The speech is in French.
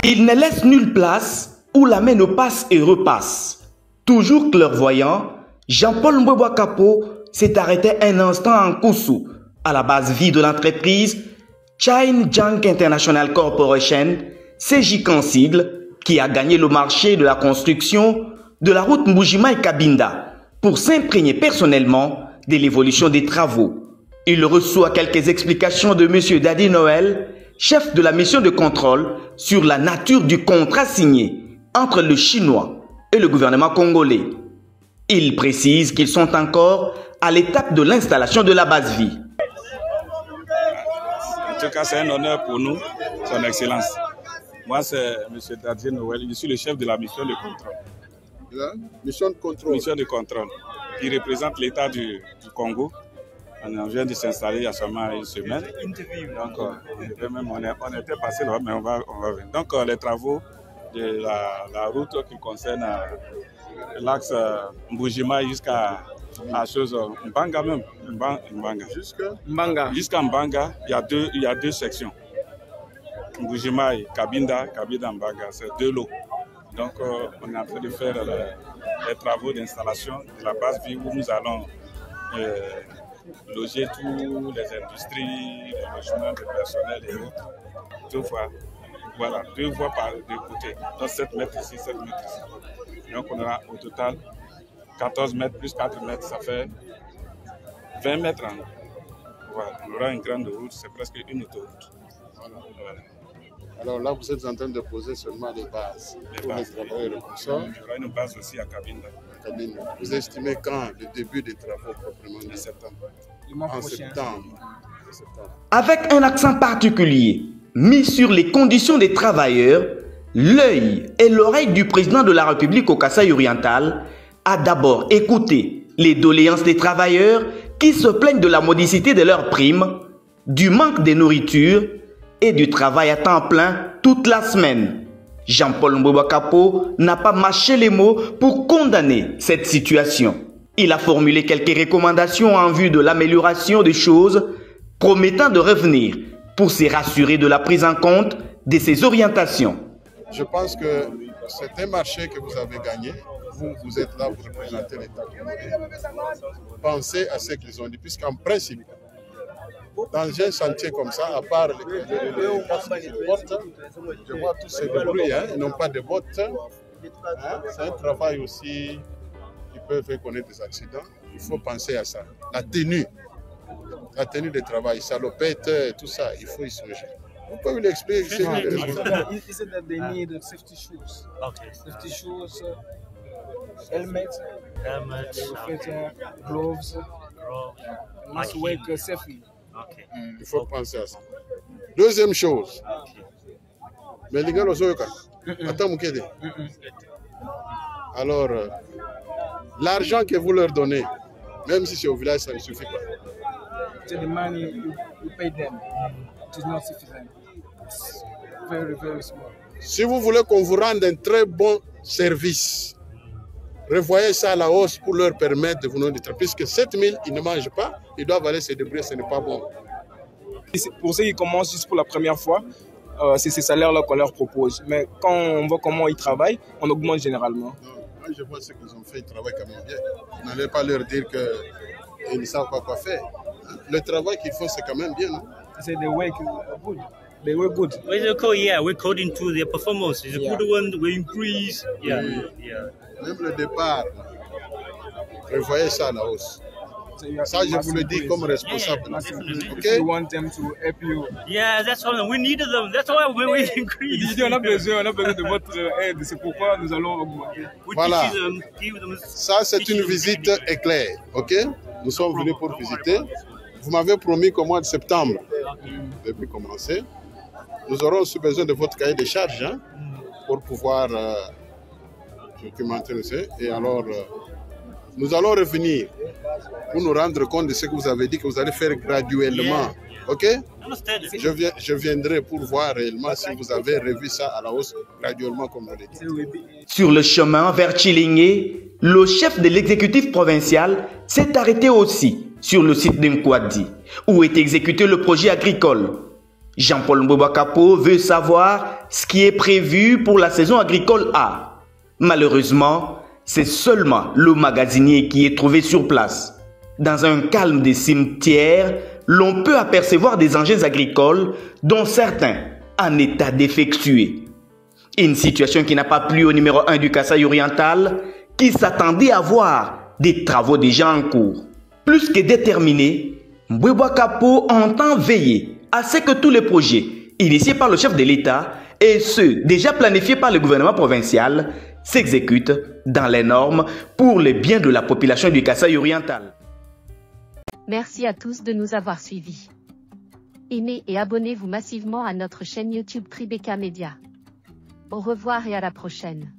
Il ne laisse nulle place où la main ne passe et repasse. Toujours clairvoyant, Jean-Paul Mbwebwa Kapo s'est arrêté un instant en Koussou, à la base vie de l'entreprise China Junk International Corporation, CJK en sigle, qui a gagné le marché de la construction de la route Mbujimai-Kabinda pour s'imprégner personnellement de l'évolution des travaux. Il reçoit quelques explications de M. Dadi Noël, chef de la mission de contrôle sur la nature du contrat signé entre le Chinois et le gouvernement congolais. Il précise qu'ils sont encore à l'étape de l'installation de la base vie. En tout cas, c'est un honneur pour nous, son excellence. Moi, c'est M. Dadi Noël, je suis le chef de la mission de contrôle. Mission de contrôle. Mission de contrôle, qui représente l'État du Congo. On vient de s'installer il y a seulement une semaine. Donc, on était passé là, mais on va venir. Donc, les travaux de la route qui concerne l'axe Mbujimai jusqu'à la chose Mbanga même. Mbanga. Jusqu'à Mbanga, il y a deux sections. Mbujimai, Kabinda, Mbanga, c'est deux lots. Donc, on est en train de faire les travaux d'installation de la base vie où nous allons loger toutes les industries, les logements de personnel et autres. Deux fois. Voilà, deux voies par deux côtés. Donc 7 mètres ici, 7 mètres ici. Donc on aura au total 14 mètres plus 4 mètres, ça fait 20 mètres en haut. Voilà, on aura une grande route, c'est presque une autoroute. Voilà. Alors là, vous êtes en train de poser seulement les bases. Les bases. Il y aura une base aussi à Kabinda. Vous estimez quand le début des travaux proprement dit? Septembre. En septembre. Avec un accent particulier mis sur les conditions des travailleurs, l'œil et l'oreille du président de la République au Kasaï oriental a d'abord écouté les doléances des travailleurs qui se plaignent de la modicité de leurs primes, du manque de nourriture et du travail à temps plein toute la semaine. Jean-Paul Mbwebwa Kapo n'a pas mâché les mots pour condamner cette situation. Il a formulé quelques recommandations en vue de l'amélioration des choses, promettant de revenir pour se rassurer de la prise en compte de ces orientations. Je pense que c'est un marché que vous avez gagné. Vous êtes là pour représenter l'État congolais. Pensez à ce qu'ils ont dit, puisqu'en principe, dans un chantier comme ça, à part les casques qu'ils portent, je vois tous ces bruits, ils n'ont pas de bottes. C'est un travail aussi qui peut faire connaître des accidents. Il faut penser à ça. La tenue de travail, salopette, tout ça, il faut y songer. Vous pouvez lui expliquer. He said that they need safety shoes. Okay. Safety shoes, helmets, gloves, must work safely. Okay. Il faut penser à ça. Deuxième chose. Mais les gars, attends, alors, l'argent que vous leur donnez, même si c'est au village, ça ne suffit pas. The money you pay them, it is not sufficient. It's very, very small. Si vous voulez qu'on vous rende un très bon service, revoyez ça à la hausse pour leur permettre de vous donner du travail. Puisque 7 000, ils ne mangent pas, ils doivent aller se débrouiller, ce n'est pas bon. Pour ceux qui commencent juste pour la première fois, c'est ces salaires-là qu'on leur propose. Mais quand on voit comment ils travaillent, on augmente généralement. Non, je vois ce qu'ils ont fait, ils travaillent quand même bien. Vous n'allez pas leur dire qu'ils ne savent pas quoi faire. Le travail qu'ils font, c'est quand même bien. They work good. They work good. We're according to their performance. It's a good one. We increase. Yeah. Même le départ, revoyez ça à la hausse. Ça, je vous le dis comme responsable. Okay? You want them to help you. Yeah, that's all. We need them. That's why we increase. On a besoin de votre aide. C'est pourquoi nous allons augmenter. Voilà. Ça, c'est une visite éclair. Ok? Nous sommes venus pour visiter. Vous m'avez promis qu'au mois de septembre, depuis commencer, nous aurons aussi besoin de votre cahier de charges pour pouvoir documenter. Et alors, nous allons revenir pour nous rendre compte de ce que vous avez dit que vous allez faire graduellement. Ok? Je viendrai pour voir réellement si vous avez revu ça à la hausse graduellement comme je l'ai dit. Sur le chemin vers Chilingé, le chef de l'exécutif provincial s'est arrêté aussi sur le site d'Nkwadi, où est exécuté le projet agricole. Jean-Paul Mboueba Kapo veut savoir ce qui est prévu pour la saison agricole A. Malheureusement, c'est seulement le magasinier qui est trouvé sur place. Dans un calme des cimetières, l'on peut apercevoir des engins agricoles, dont certains en état défectueux. Une situation qui n'a pas plu au numéro 1 du Kasaï oriental, qui s'attendait à voir des travaux déjà en cours. Plus que déterminé, Mboueba Kapo entend veiller à ce que tous les projets initiés par le chef de l'État et ceux déjà planifiés par le gouvernement provincial s'exécutent dans les normes pour le bien de la population du Kasaï oriental. Merci à tous de nous avoir suivis. Aimez et abonnez-vous massivement à notre chaîne YouTube Tribeca Media. Au revoir et à la prochaine.